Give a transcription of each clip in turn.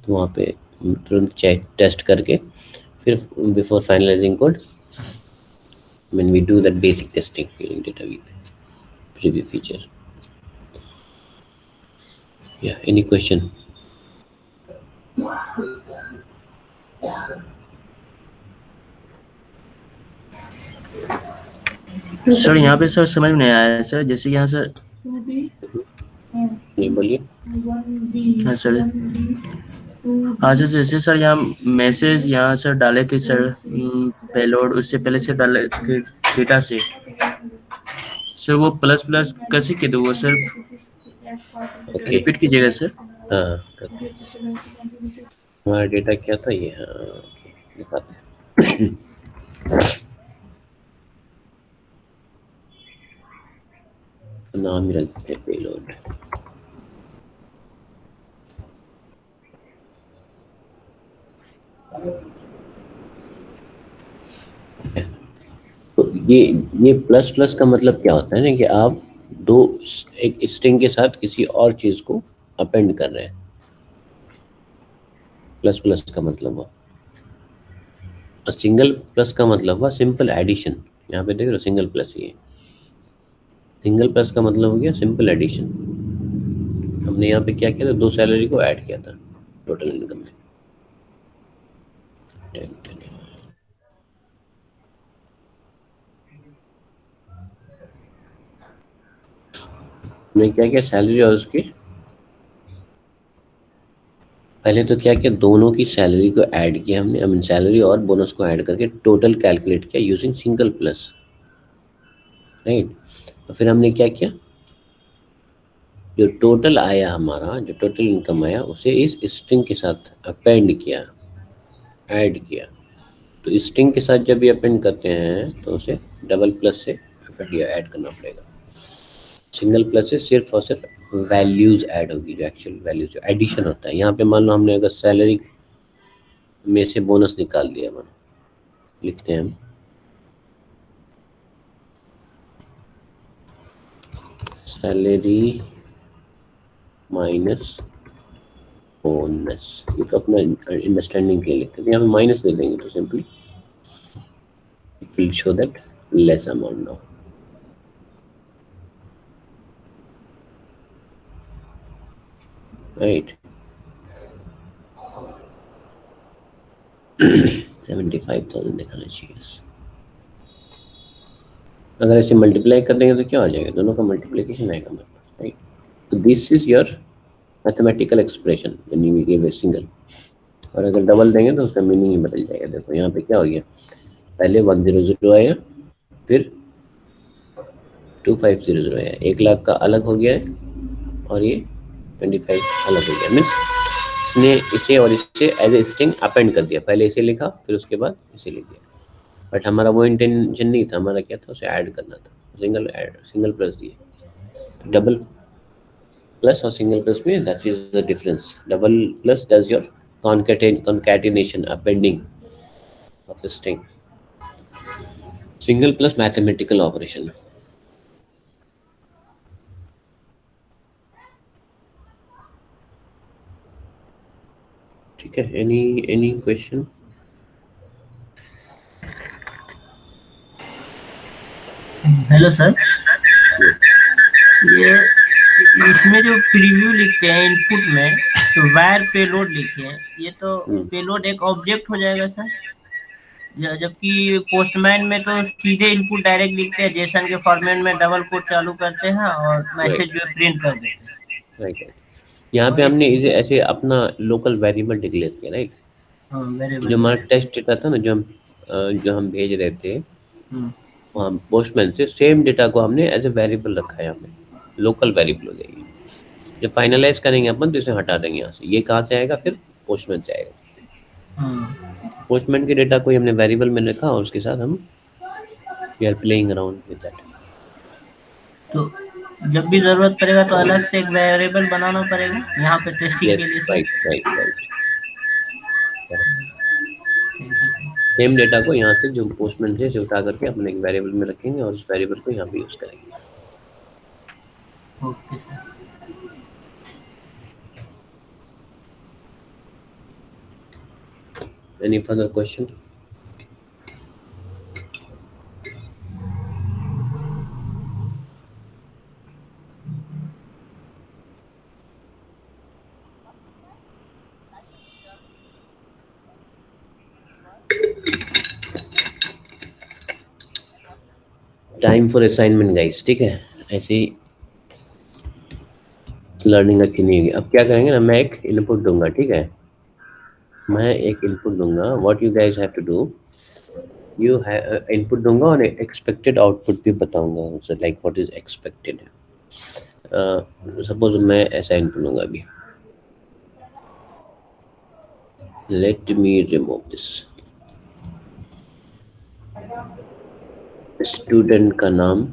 तो वहाँ पे तुरंत चेक टेस्ट करके फिर before finalizing code when we do that basic testing using data preview feature. Yeah, any question? Sir यहाँ पे सर समझ में नहीं आया सर, जैसे यहाँ सर नहीं बोलिए। हाँ सर, हाँ सर, जैसे सर यहाँ मैसेज यहाँ सर डाले थे सर पेलोड, उससे पहले से डाले थे डेटा से सर, वो प्लस प्लस कैसे के दो वो सर, ओके रिपीट कीजिएगा सर। हाँ हमारा डेटा क्या था ये, हाँ ओके दिखाते हैं। नाम ही रख देते हैं पेलोड। तो ये प्लस प्लस का मतलब क्या होता है ना कि आप दो एक स्ट्रिंग के साथ किसी और चीज को अपेंड कर रहे हैं, प्लस प्लस का मतलब हुआ। और सिंगल प्लस का मतलब हुआ सिंपल एडिशन। यहाँ पे देख रहे हो सिंगल प्लस, ये सिंगल प्लस का मतलब हो गया सिंपल एडिशन। हमने यहाँ पे क्या किया था, दो सैलरी को ऐड किया था टोटल इनकम में। हमने क्या किया, सैलरी और उसकी, पहले तो क्या किया, दोनों की सैलरी को ऐड किया हमने, आई मीन सैलरी और बोनस को ऐड करके टोटल कैलकुलेट किया यूजिंग सिंगल प्लस, राइट। और फिर हमने क्या किया, जो टोटल आया हमारा, जो टोटल इनकम आया उसे इस स्ट्रिंग के साथ अपेंड किया, ऐड किया। तो स्ट्रिंग के साथ जब ये अपेंड करते हैं तो उसे डबल प्लस से अपेंड या ऐड करना पड़ेगा। सिंगल प्लस से सिर्फ और सिर्फ वैल्यूज ऐड होगी, जो एक्चुअल वैल्यूज जो एडिशन होता है। यहाँ पे मान लो हमने अगर सैलरी में से बोनस निकाल दिया, मान लिखते हैं हम सैलरी माइनस बोनस, ये तो अपना अंडरस्टैंडिंग के लिए लिखते हैं, यहाँ पे माइनस दे देंगे तो simply it will show that less amount now, right? 75,000 दिखाना चाहिए। अगर ऐसे मल्टीप्लाई कर देंगे तो क्या हो जाएगा, दोनों का मल्टीप्लिकेशन आएगा हमारे पास, राइट। तो this is your mathematical expression when you give a single. और अगर डबल देंगे तो उसका मीनिंग ही बदल जाएगा। देखो यहाँ पे क्या हो गया, पहले 100 आया, फिर 2500 आया, 1 लाख का अलग हो गया है और ये 25 अलग हो गया। मीन्स इसने इसे और इसे एज ए स्ट्रिंग अपेंड कर दिया, पहले इसे लिखा फिर उसके बाद इसे लिख दिया। बट हमारा वो इंटेंशन नहीं था, हमारा क्या था, उसे ऐड करना था। सिंगल प्लस दिए, डबल प्लस और सिंगल प्लस में that is the difference. Double plus does your concatenation appending of a string, single plus mathematical operation। ठीक है, एनी क्वेश्चन? हेलो सर, ये इसमें जो प्रीव्यू लिखते हैं इनपुट में, तो वायर पेलोड लिखे हैं, ये तो पेलोड एक ऑब्जेक्ट हो जाएगा सर, जबकि पोस्टमैन में तो सीधे इनपुट डायरेक्ट लिखते हैं, जेसन के फॉर्मेट में डबल कोट चालू करते हैं और राइट मैसेज जो है प्रिंट कर देते हैं। Right right. यहाँ पे और इस हमने इसे ऐसे अपना लोकल वेरिएबल डिक्लेयर किया, राइट। जो वेरिएबल हमारा डिक्लेयर। टेस्ट डेटा था ना, जो हम भेज रहे थे वहाँ पोस्टमैन से, सेम डेटा को हमने एज ए वेरिएबल रखा है, हमें लोकल वेरिएबल हो जाएगी। जब फाइनलाइज करेंगे अपन तो इसे हटा देंगे यहाँ से। ये कहाँ से आएगा, फिर पोस्टमैन से आएगा। पोस्टमैन के डेटा को हमने वेरिएबल में रखा और उसके साथ हम we are playing around with that. तो जब भी जरूरत पड़ेगा तो अलग से एक वेरिएबल बनाना पड़ेगा यहाँ पे टेस्टिंग के यस लिए sir. Right right right, thank you sir. Same data को यहाँ से जो पोस्टमैन से इसे उठा करके अपने एक वेरिएबल में रखेंगे और उस वेरिएबल को यहाँ पे यूज करेंगे। Okay sir. Any further question? Time for assignment guys, ठीक है, ऐसे ही लर्निंग अच्छी नहीं होगी। अब क्या करेंगे ना, मैं एक इनपुट दूंगा, ठीक है, मैं एक इनपुट दूंगा। What you guys have to do, you have input दूंगा और एक्सपेक्टेड आउटपुट भी बताऊंगा उसे, like what is expected. Suppose मैं ऐसा इनपुट दूंगा अभी, let me remove this. Student का नाम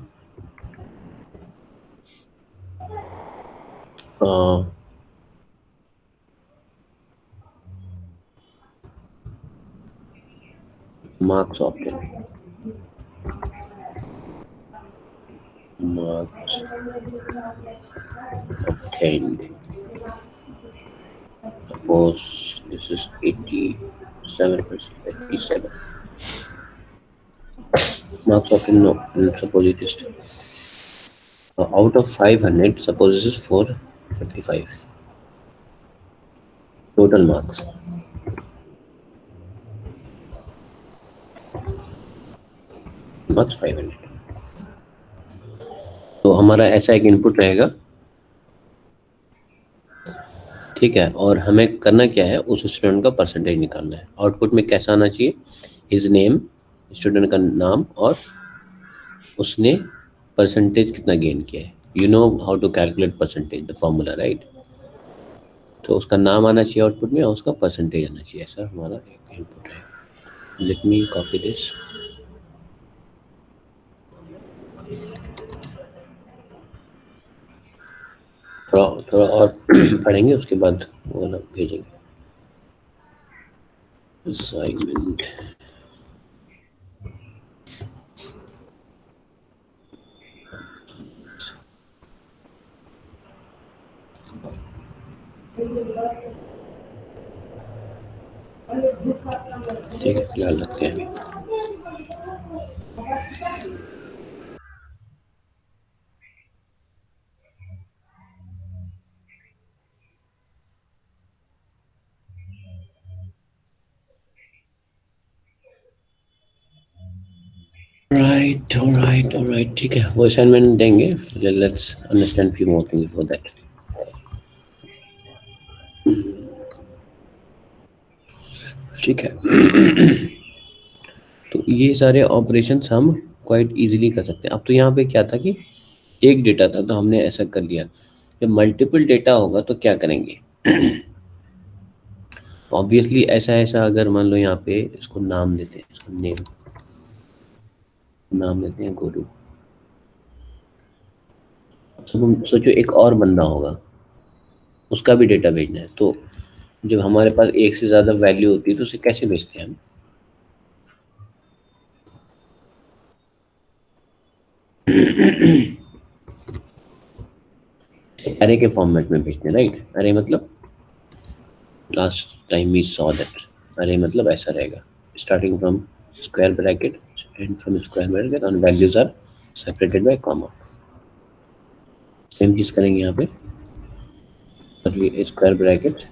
marks obtained, marks obtained, suppose this is 87%, 87 marks obtained. No, suppose it is out of 500, suppose this is 455 total marks. Marks 500। तो हमारा ऐसा एक इनपुट रहेगा, ठीक है, और हमें करना क्या है, उस स्टूडेंट का परसेंटेज निकालना है। आउटपुट में कैसा आना चाहिए, हिज नेम, स्टूडेंट का नाम, और उसने परसेंटेज कितना गेन किया है। You know how to calculate percentage, the formula, right. तो उसका नाम आना चाहिए आउटपुट में और उसका परसेंटेज आना चाहिए, ऐसा हमारा एक इनपुट है। Let me copy this. थोड़ा और पढ़ेंगे, उसके बाद वो ना भेजेंगे असाइनमेंट। ठीक है, फिलहाल रखते हैं अभी। ऑलराइट, ठीक है, वो असाइनमेंट देंगे। Let's understand few more things before that. ठीक है। तो ये सारे ऑपरेशंस हम क्वाइट इजीली कर सकते हैं। अब तो यहाँ पे क्या था कि एक डेटा था, तो हमने ऐसा कर लिया। जब मल्टीपल डेटा होगा तो क्या करेंगे, ऑब्वियसली ऐसा अगर मान लो यहाँ पे इसको नाम देते हैं, इसको नाम देते हैं गुरु। सोचो एक और बंदा होगा, उसका भी डेटा भेजना है, तो जब हमारे पास एक से ज़्यादा वैल्यू होती है तो उसे कैसे भेजते हैं हम, अरे के फॉर्मेट में भेजते हैं, राइट। अरे मतलब last time we saw that, अरे मतलब ऐसा रहेगा, starting from square bracket and from square bracket और values are separated by comma. Same चीज करेंगे यहाँ पे, square bracket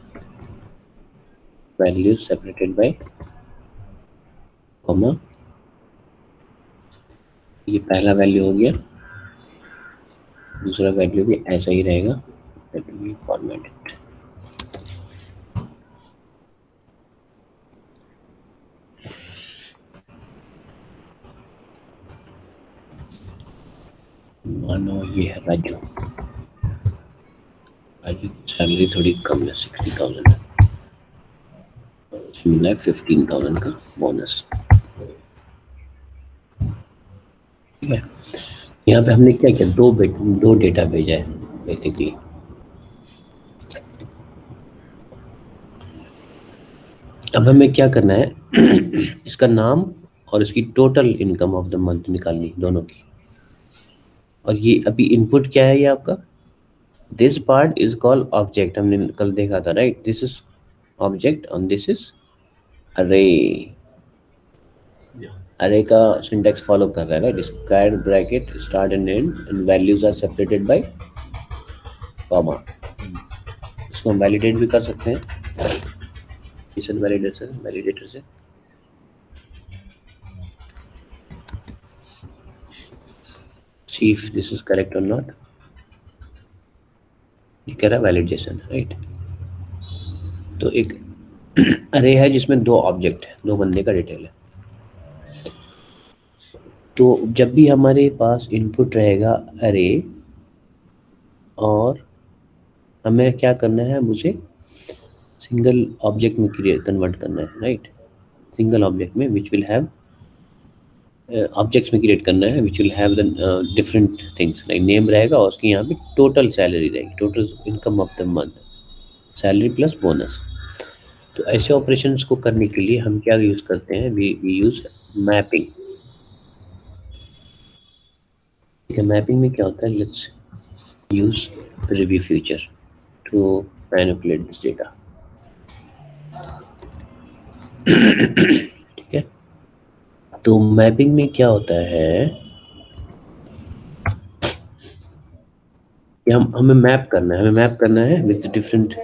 values separated by comma. ये पहला वैल्यू हो गया, दूसरा वैल्यू भी ऐसा ही रहेगा, लेट मी फॉर्मेट इट। मानो ये है राजू, राजू की सैलरी थोड़ी कम है, 60,000 है, मिला है 15,000 का बोनस। ठीक है, यहाँ पे हमने क्या किया, दो डेटा भेजा है बेसिकली। अब हमें क्या करना है, इसका नाम और इसकी total income of the month निकालनी, दोनों की। और ये अभी इनपुट क्या है, ये आपका this part is called object, हमने कल देखा था, राइट। दिस इज ऑब्जेक्ट और दिस इज अरे अरे का सिंटेक्स फॉलो कर रहा है right, square bracket start and and and values are separated by comma. इसको हम वैलिडेट भी कर सकते हैं वैलिडेटर से see if this is correct or not। ये कह रहा है वैलिडेशन राइट। तो एक अरे है जिसमें दो ऑब्जेक्ट है, दो बंदे का डिटेल है। तो जब भी हमारे पास इनपुट रहेगा अरे, और हमें क्या करना है, मुझे सिंगल ऑब्जेक्ट में कन्वर्ट करना है राइट। सिंगल ऑब्जेक्ट में विच विल हैव ऑब्जेक्ट्स में क्रिएट करना है which will have the different things like name रहेगा और उसकी यहाँ पे टोटल सैलरी रहेगी, total income of the month, salary plus bonus. तो ऐसे ऑपरेशंस को करने के लिए हम क्या यूज़ करते हैं, वी यूज़ मैपिंग। ठीक है, मैपिंग में क्या होता है, let's use preview future to manipulate this data. ठीक है, तो मैपिंग में क्या होता है कि हमें मैप करना है with different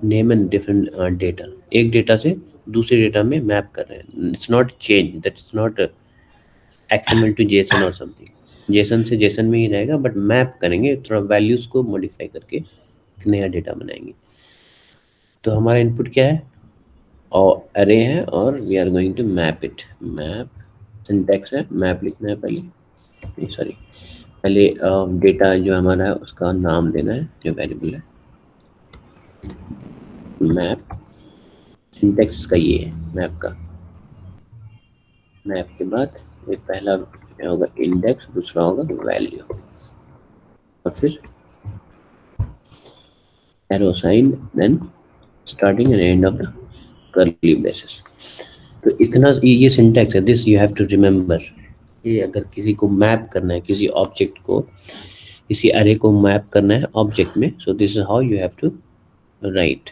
name and different data. एक डेटा से दूसरे डेटा में मैप कर रहे हैं, it's not change, that is not XML to JSON और समथिंग। जेसन से जेसन में ही रहेगा, बट मैप करेंगे, थोड़ा वैल्यूज को मॉडिफाई करके एक नया डेटा बनाएंगे। तो हमारा इनपुट क्या है, और अरे है, और we are going to map it. Map syntax है, मैप लिखना है पहले, सॉरी पहले डेटा जो हमारा है उसका नाम देना है जो वेरिएबल है। मैप सिंटैक्स का ये है मैप का। मैप के बाद एक पहला क्या होगा, इंडेक्स, दूसरा होगा वैल्यू, और फिर arrow sign, then starting and end of the curly braces. तो इतना ये सिंटैक्स है, this you have to remember. ये अगर किसी को मैप करना है, किसी ऑब्जेक्ट को, किसी अरे को मैप करना है ऑब्जेक्ट में, so this is how you have to write.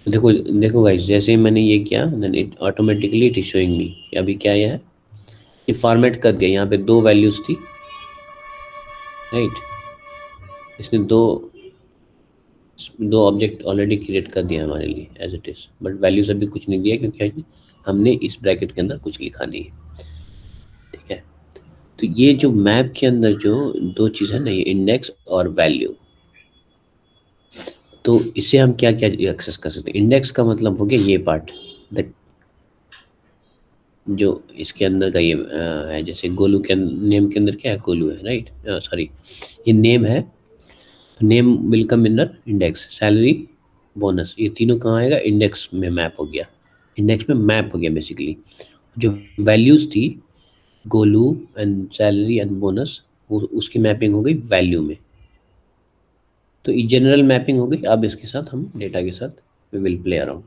देखो देखो गाइस, जैसे ही मैंने ये किया then it automatically it is showing me. अभी क्या ये है, ये फॉर्मेट कर दिया, यहाँ पे दो वैल्यूज थी राइट, इसने दो ऑब्जेक्ट ऑलरेडी क्रिएट कर दिया हमारे लिए as it is, but values अभी कुछ नहीं दिया क्योंकि हमने इस ब्रैकेट के अंदर कुछ लिखा नहीं है। ठीक है, तो ये जो मैप के अंदर जो दो चीज़ है ना, ये इंडेक्स और वैल्यू, तो इसे हम क्या क्या एक्सेस कर सकते हैं। इंडेक्स का मतलब हो गया ये पार्ट, जो इसके अंदर का ये है, जैसे गोलू के नेम के अंदर क्या है, गोलू है राइट, सॉरी ये नेम है, तो name will come in the index, salary bonus, ये तीनों कहाँ आएगा, इंडेक्स में मैप हो गया, इंडेक्स में मैप हो गया बेसिकली। जो वैल्यूज थी Golu and salary and bonus, वो उसकी मैपिंग हो गई वैल्यू में। तो ये जनरल मैपिंग हो गई। अब इसके साथ हम डेटा के साथ वी विल प्ले अराउंड।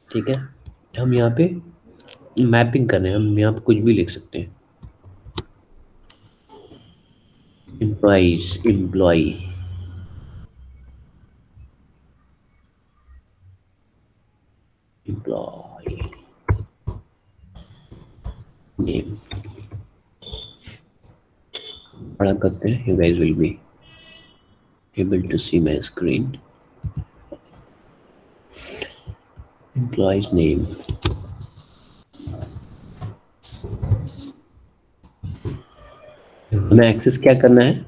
ठीक है, हम यहाँ पे मैपिंग कर रहे हैं, हम यहाँ पे कुछ भी लिख सकते हैं, एम्प्लॉइज, एम्प्लॉय, एम्प्लॉय नेम, बड़ा करते हैं, you guys will be able to see my screen। Employees name, हमें एक्सेस क्या करना है,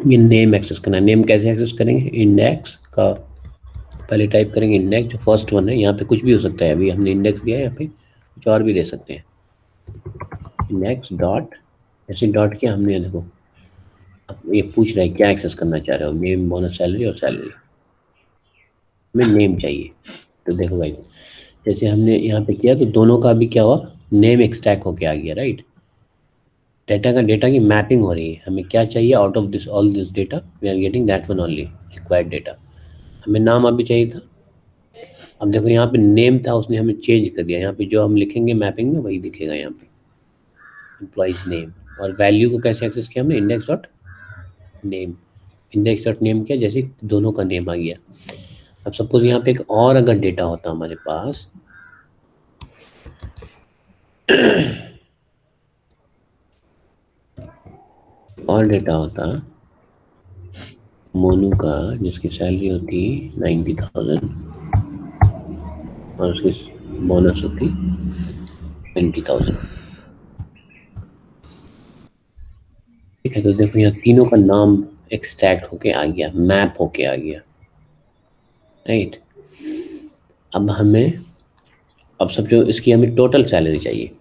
ये नेम एक्सेस करना है। नेम कैसे एक्सेस करेंगे, इंडेक्स का पहले टाइप करेंगे, इंडेक्स जो फर्स्ट वन है, यहाँ पे कुछ भी हो सकता है, अभी हमने इंडेक्स दिया है, यहाँ पे कुछ और भी दे सकते हैं, इंडेक्स डॉट, ऐसे डॉट किया हमने, देखो अब ये पूछ रहा है क्या एक्सेस करना चाह रहे हो, नेम, बोनस, सैलरी और सैलरी, हमें नेम चाहिए। तो देखो भाई, जैसे हमने यहाँ पे किया तो दोनों का भी क्या हुआ, नेम एक्सट्रैक्ट होके आ गया राइट। डेटा की मैपिंग हो रही है, हमें क्या चाहिए, out of this all this data we are getting that one only required data. हमें नाम अभी चाहिए था, अब देखो यहाँ पे नेम था, उसने हमें चेंज कर दिया, यहाँ पे जो हम लिखेंगे मैपिंग में वही दिखेगा यहाँ पे, एम्प्लॉइज नेम। और वैल्यू को कैसे एक्सेस किया हमने, index dot name, index dot name क्या, जैसे दोनों का नेम आ गया। अब सपोज यहाँ पे एक और अगर डेटा होता हमारे पास और डेटा होता मोनू का, जिसकी सैलरी होती 90,000 और उसकी बोनस होती 20,000। ठीक है, तो देखो यहाँ तीनों का नाम एक्सट्रैक्ट होके आ गया, मैप होके आ गया, राइट। अब हमें, अब सब जो इसकी हमें टोटल सैलरी चाहिए।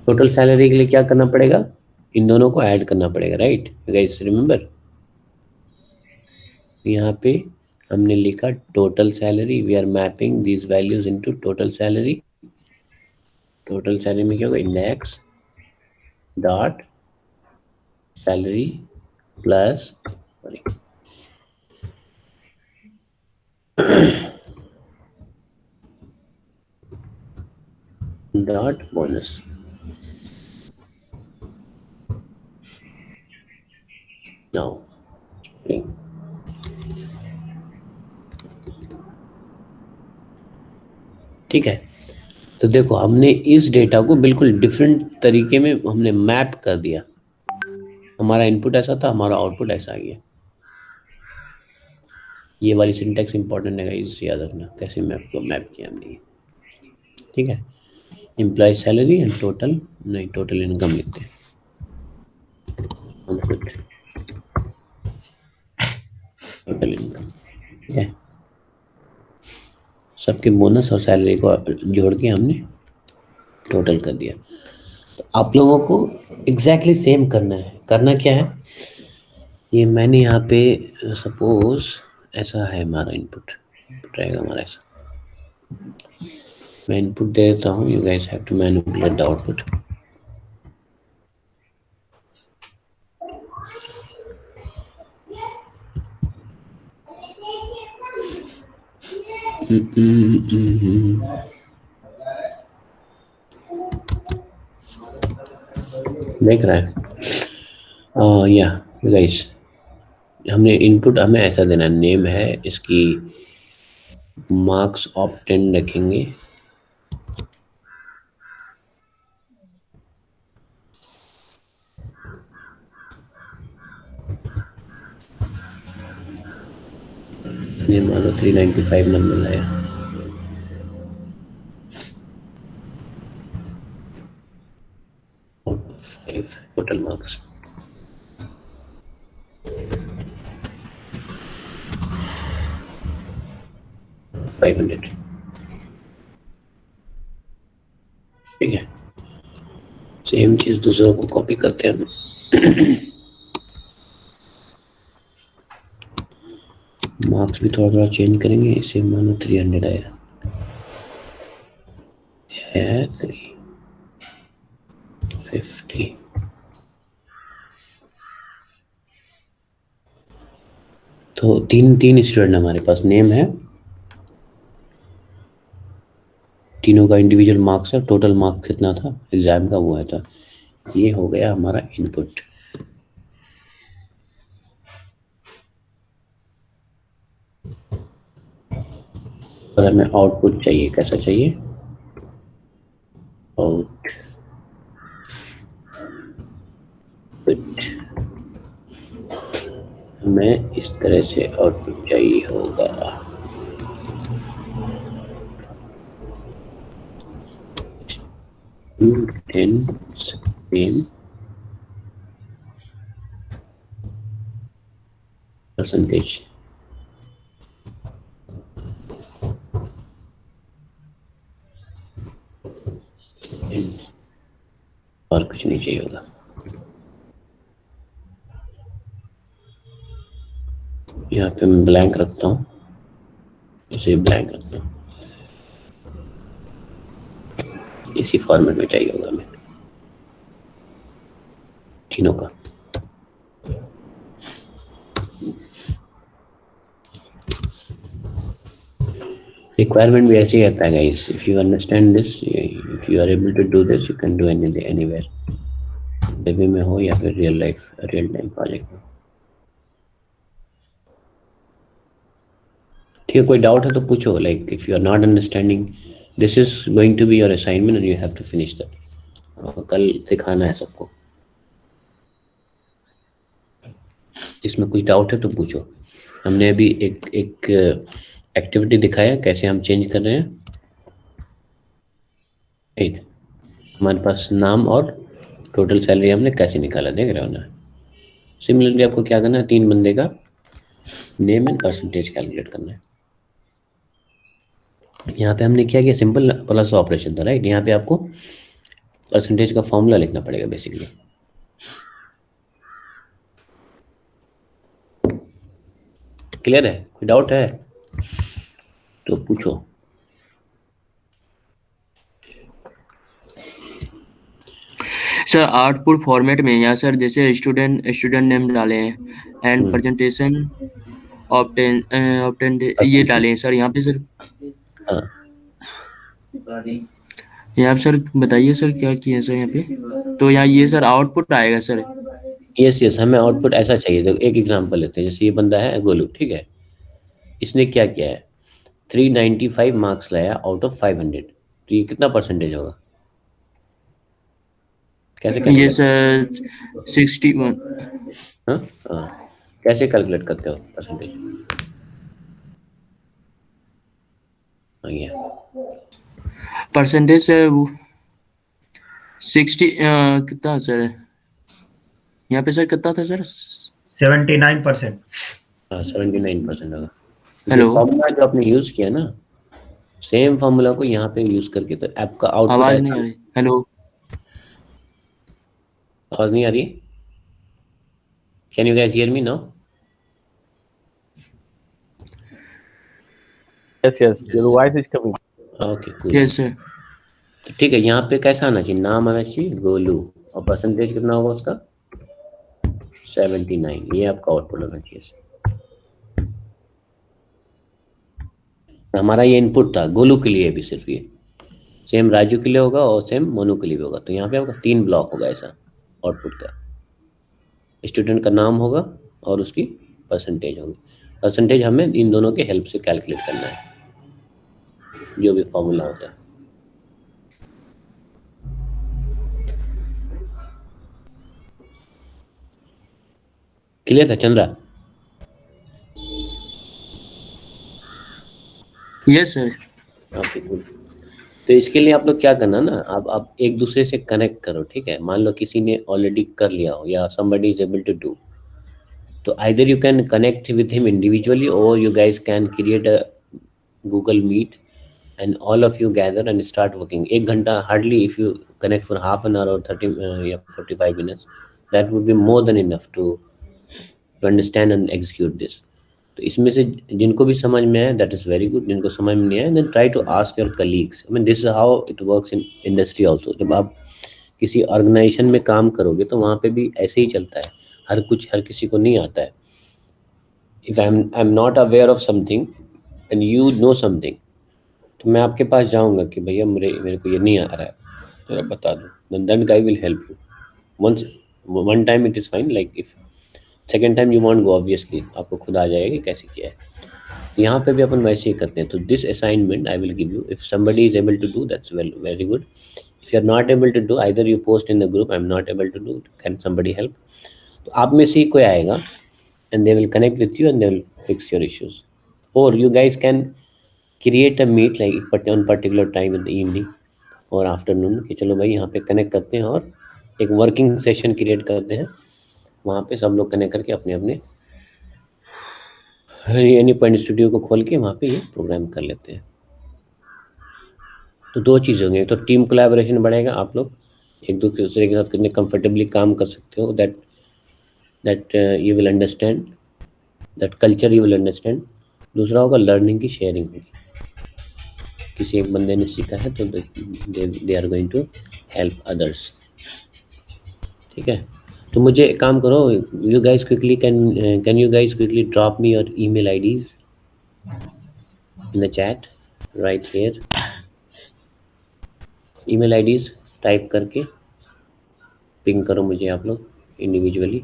टोटल सैलरी के लिए क्या करना पड़ेगा, इन दोनों को ऐड करना पड़ेगा, राइट गाइस, रिमेंबर। यहाँ पे हमने लिखा total salary, we are mapping these values into total salary. Total salary में क्या होगा, index dot salary plus sorry dot bonus. Now ठीक है, तो देखो हमने इस डेटा को बिल्कुल डिफरेंट तरीके में हमने मैप कर दिया। हमारा इनपुट ऐसा था, हमारा आउटपुट ऐसा आ गया। ये वाली सिंटैक्स इंपॉर्टेंट है, इससे याद रखना कैसे मैप को मैप किया हमने। ठीक है, एम्प्लॉय सैलरी एंड टोटल, नहीं टोटल इनकम लिखते हैं, टोटल इनकम। ठीक है, सबके बोनस और सैलरी को जोड़ के हमने टोटल कर दिया। तो आप लोगों को एग्जैक्टली सेम करना है। करना क्या है, ये मैंने यहाँ पे सपोज ऐसा है हमारा इनपुट रहेगा हमारा ऐसा, मैं इनपुट दे देता हूँ, you guys have to manipulate the output. देख रहा है या गाइस, हमने इनपुट हमें ऐसा देना, नेम है, इसकी मार्क्स ऑफ 10 रखेंगे, ये मान लो 395 नंबर आया। Total marks 500। ठीक है, सेम चीज दूसरों को कॉपी करते हैं हम। मार्क्स भी थोड़ा थोड़ा चेंज करेंगे, इसे मानो 300 आया, 350। तो तीन तीन स्टूडेंट हमारे पास, नेम है, तीनों का इंडिविजुअल मार्क्स है, टोटल मार्क्स कितना था एग्जाम का वो है था। ये हो गया हमारा इनपुट। और हमें आउटपुट चाहिए, कैसा चाहिए, आउटपुट। हमें इस तरह से आउटपुट चाहिए होगा। same percentage। और कुछ नहीं चाहिए होगा। यहाँ पे मैं ब्लैंक रखता हूँ, इसे ब्लैंक रखता हूँ, इसी फॉर्मेट में चाहिए होगा हमें तीनों का। रिक्वायरमेंट भी ऐसे ही आता है guys. If you understand this, if you are able to do this, you can do anywhere, डेवी में हो या फिर रियल टाइम प्रोजेक्ट में. ठीक है, कोई डाउट है तो पूछो. Like if you are not understanding, this is going to be your assignment and you have to finish that. कल सिखाना है सबको. इसमें कुछ डाउट है तो पूछो. हमने अभी एक एक्टिविटी दिखाया कैसे हम चेंज कर रहे हैं. राइट, हमारे पास नाम और टोटल सैलरी हमने कैसे निकाला, देख रहे हो ना. सिमिलरली आपको क्या करना है, 3 बंदे का नेम एंड परसेंटेज कैलकुलेट करना है. यहाँ पे हमने क्या किया, सिंपल प्लस ऑपरेशन था. राइट, यहाँ पे आपको परसेंटेज का फॉर्मूला लिखना पड़ेगा बेसिकली. क्लियर है? कोई डाउट है तो पूछो. सर आउटपुट फॉर्मेट में यहाँ सर जैसे स्टूडेंट नेम डाले हैं एंड प्रेजेंटेशन ऑब्टेन ये डाले हैं सर यहाँ पे सर. हाँ, यहाँ सर बताइए सर क्या किया सर यहाँ पे. तो यहाँ ये सर आउटपुट आएगा सर. यस, हमें आउटपुट ऐसा चाहिए. देखो एक एग्जांपल लेते हैं. जैसे ये बंदा है गोलू, ठीक है, इसने क्या किया है, 395 मार्क्स लाया आउट ऑफ 500. तो ये कितना परसेंटेज होगा, कैसे ये कैलकुलेट? सर 61. हाँ, कैसे कैलकुलेट करते हो परसेंटेज? परसेंटेज सर वो 60 कितना सर यहाँ पे सर कितना था सर? 79%. हाँ, 79% होगा. हेलो, फॉर्मूला जो आपने यूज किया ना, सेम फॉर्मूला को यहाँ पे यूज करके तो आपका आउटपुट. आवाज नहीं आ रही. हेलो, आवाज नहीं आ रही? Can you guys hear me now? Yes, your voice is coming. Okay, cool. Yes sir. तो ठीक है, यहाँ पे कैसा आना चाहिए, नाम आना चाहिए गोलू, और परसेंटेज कितना होगा उसका, 79. ये आपका आउटपुट होना चाहिए. हमारा ये इनपुट था गोलू के लिए भी, सिर्फ ये सेम राजू के लिए होगा और सेम मोनू के लिए भी होगा. तो यहाँ पे आपका 3 ब्लॉक होगा ऐसा आउटपुट का. स्टूडेंट का नाम होगा और उसकी परसेंटेज होगी. परसेंटेज हमें इन दोनों के हेल्प से कैलकुलेट करना है, जो भी फॉर्मूला होता है. क्लियर था Chandra? Yes sir. Okay, cool. तो इसके लिए आप लोग क्या करना ना, आप एक दूसरे से कनेक्ट करो. ठीक है, मान लो किसी ने ऑलरेडी कर लिया हो या somebody is able to do, तो either you can connect with him individually or you guys can create a Google Meet and all of you gather and start working. 1 घंटा hardly, if you connect for half an hour or 30 या 45 minutes, that would be more than enough to understand and execute this. तो इसमें से जिनको भी समझ में आया दैट इज़ वेरी गुड. जिनको समझ में नहीं आया then try to ask your colleagues. I mean this is how it works in industry also. जब आप किसी ऑर्गेनाइजेशन में काम करोगे तो वहाँ पे भी ऐसे ही चलता है. हर किसी को नहीं आता है. If I am not aware of something and you know something, तो मैं आपके पास जाऊँगा कि भैया मेरे को ये नहीं आ रहा है, जरा बता दो. Then guy will help you. One time it is fine. Like if second time you want go, obviously आपको खुद आ जाएगा कि कैसे किया है. यहाँ पे भी अपन वैसे ही करते हैं. तो this assignment I will give you. If somebody is able to do, that's very good. If you are not able to do, either you post in the group I am not able to do, can somebody help. तो आप में से ही कोई आएगा and they will connect with you and they will fix your issues. और you guys can create a meet like on particular time in the evening और afternoon, कि चलो भाई यहाँ पे कनेक्ट करते हैं और एक वर्किंग सेशन क्रिएट करते हैं. वहाँ पे सब लोग कनेक्ट करके अपने एनी पॉइंट स्टूडियो को खोल के वहाँ पे ये प्रोग्राम कर लेते हैं. तो 2 चीज़ होंगे. तो टीम कोलैबोरेशन बढ़ेगा, आप लोग एक दूसरे के साथ कितने कंफर्टेबली काम कर सकते हो, that you will understand, that culture you will understand. दूसरा होगा लर्निंग की शेयरिंग होगी. किसी एक बंदे ने सीखा है तो they are going to help others. ठीक है, तो मुझे काम करो, you guys quickly can you guys quickly drop me your email IDs in the chat. Right here, email IDs type करके पिंग करो मुझे आप लोग individually.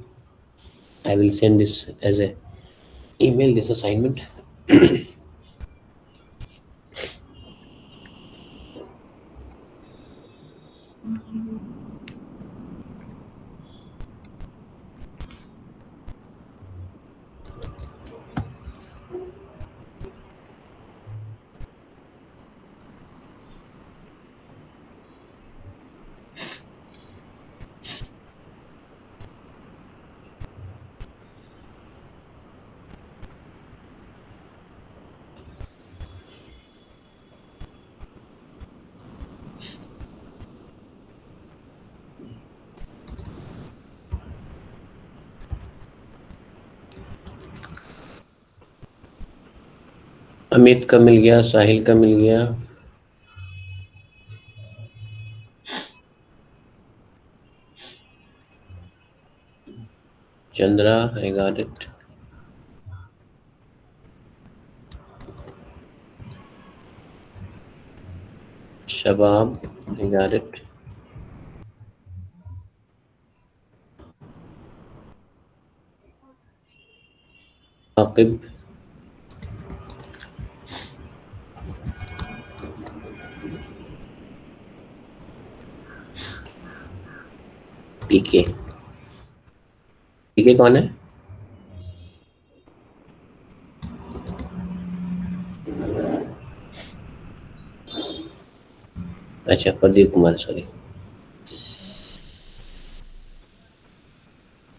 I will send this as a email this assignment. Amit का मिल गया, साहिल का मिल गया. Chandra, I got it. Shabab, I got it. Aqib, पीके. पीके कौन है? अच्छा, प्रदीप कुमार, सॉरी.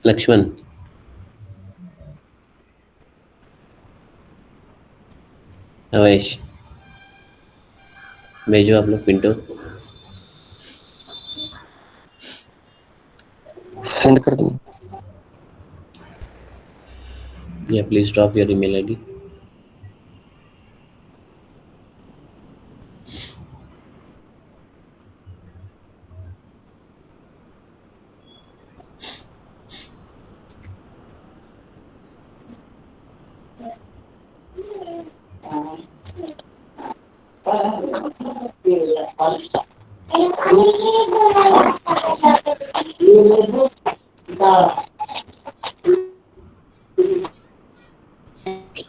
लक्ष्मण, अवैश, भेजो आप लोग पिंटो. सेंड कर दूँ. या please drop your email ID.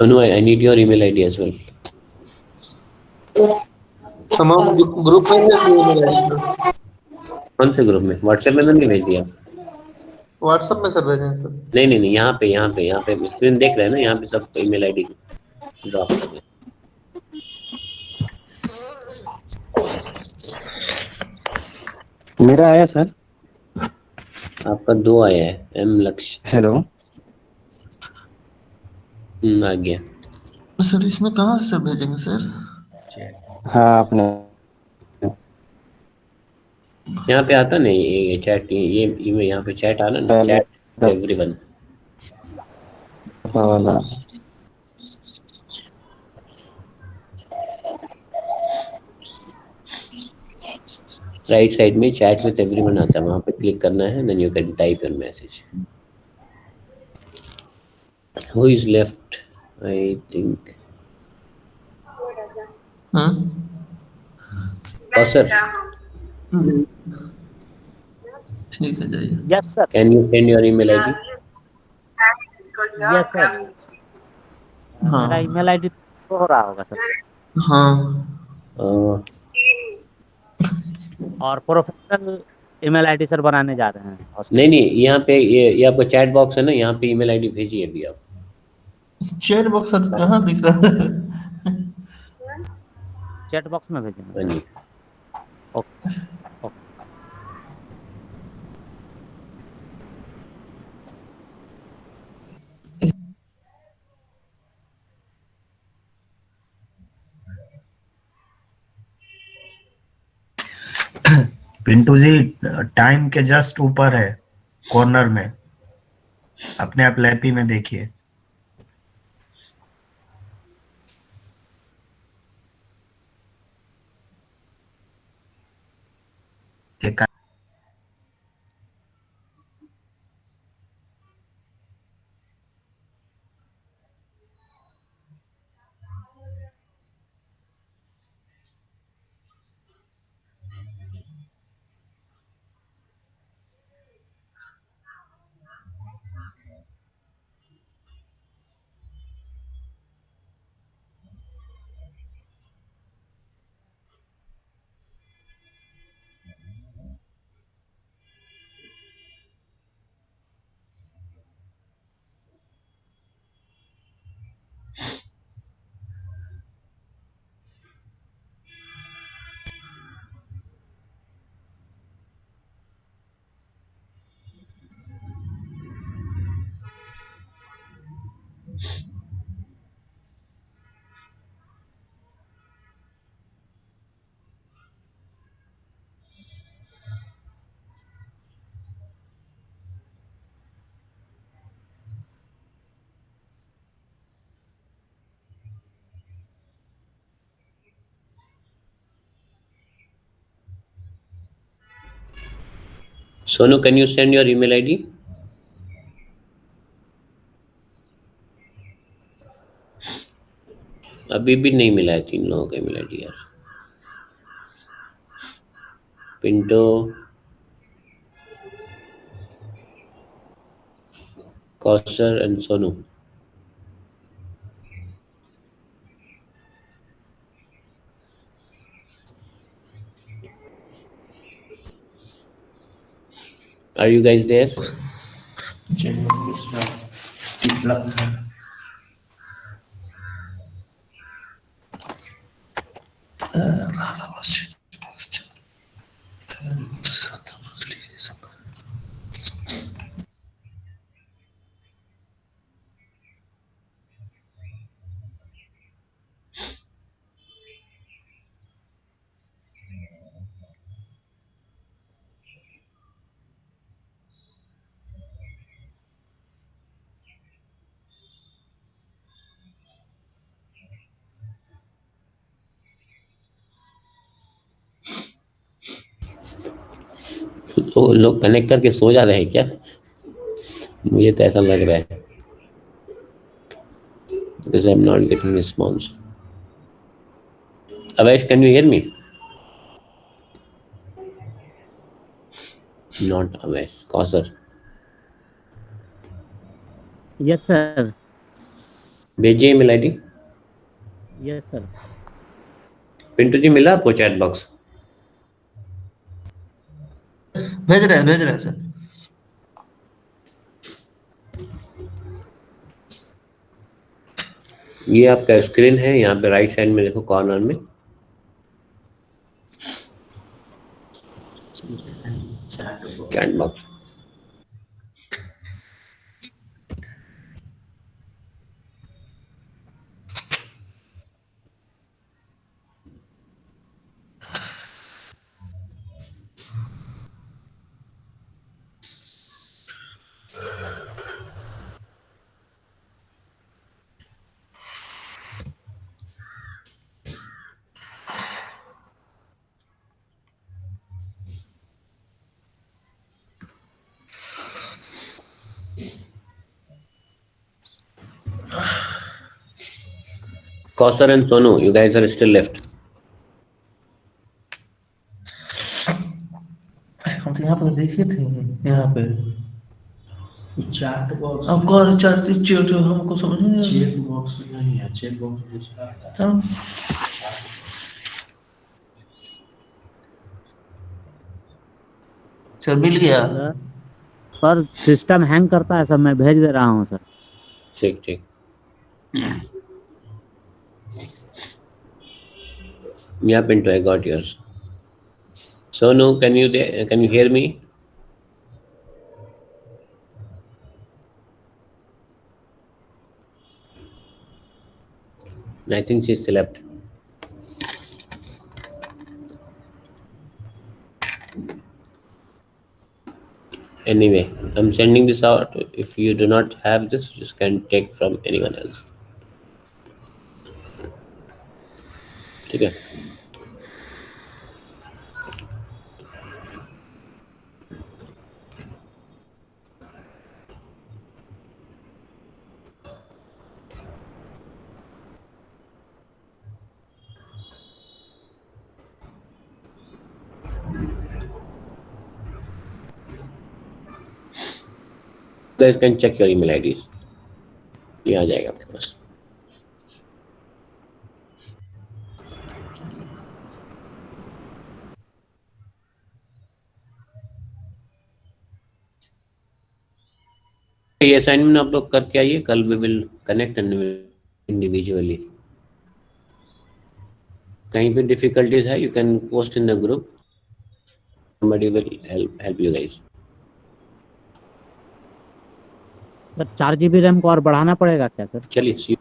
Sonu, I need your email ID as well. हम ग्रुप में भेज दिए ईमेल आईडी सर. कौन से ग्रुप में? व्हाट्सएप में तो नहीं भेज दिया? व्हाट्सएप में सर भेजें सर. नहीं नहीं नहीं, यहाँ पे स्क्रीन देख रहे हैं ना, यहाँ पे सब ईमेल आईडी ड्रॉप कर रहे हैं. मेरा आया सर. आपका 2 आया है. एम लक्ष्य. हेलो. आ गया. सर इसमें कहाँ से भेजेंगे सर? हाँ आपने. यहाँ पे आता नहीं ये चैट, ये यहाँ पे चैट आना ना, पहले चैट एवरीवन. वाला. राइट साइड में चैट विद एवरीवन आता है, वहाँ पे क्लिक करना है, then you can type your message. Who is left? I think हाँ कौसर. ठीक है जाइए. Yes sir. Can you send your email ID? Yes sir. हाँ मेरा ईमेल आईडी शो हो रहा होगा सर. हाँ और प्रोफेशनल ईमेल आईडी सर बनाने जा रहे हैं. नहीं नहीं, यहाँ पे ये आपका चैट बॉक्स है ना, यहाँ पे ईमेल आईडी भेजिए अभी आप. चैट बॉक्स सर कहाँ दिख रहा है? चैट बॉक्स में भेजेंगे सर. नहीं. Okay. Okay. Pintu ji time के जस्ट ऊपर है कॉर्नर में, अपने आप लैपी में देखिए. एक Sonu, can you send your email ID? अभी भी नहीं मिला है 3 लोगों का ईमेल आईडी यार। Pinto, Kaushar and Sonu. Are you guys there? तो लोग कनेक्ट करके सो जा रहे हैं क्या? मुझे तो ऐसा लग रहा है, because I'm not getting response. Avesh, can you hear me? Not Avesh. Kaushar. Yes sir. भेजिए email ID. Yes sir. Pintu ji मिला आपको चैट बॉक्स? भेज रहे हैं सर। ये आपका स्क्रीन है, यहाँ पे राइट साइड में देखो कॉर्नर में chat box. Kaushar and Sonu, you guys are still left. हम तो यहाँ पर देखे थे, यहाँ पे चैट बॉक्स आपको और चैट हमको समझ नहीं, चेक बॉक्स नहीं है, चेक बॉक्स सर मिल गया सर सिस्टम हैंग करता है सर, मैं भेज दे रहा हूँ सर। ठीक ठीक। Yeah, Pinto, I got yours. Sonu, can you hear me? I think she's still left. Anyway, I'm sending this out. If you do not have this, you can take from anyone else. ठीक है। guys can check your email IDs. ये आ जाएगा आपके पास। ये assignment आप लोग करके आइए, कल वी विल कनेक्ट इंडिविजुअली। कहीं पे डिफिकल्टीज है, you can post in the group, somebody will help you guys. Sir 4 GB RAM को और बढ़ाना पड़ेगा क्या सर? चलिए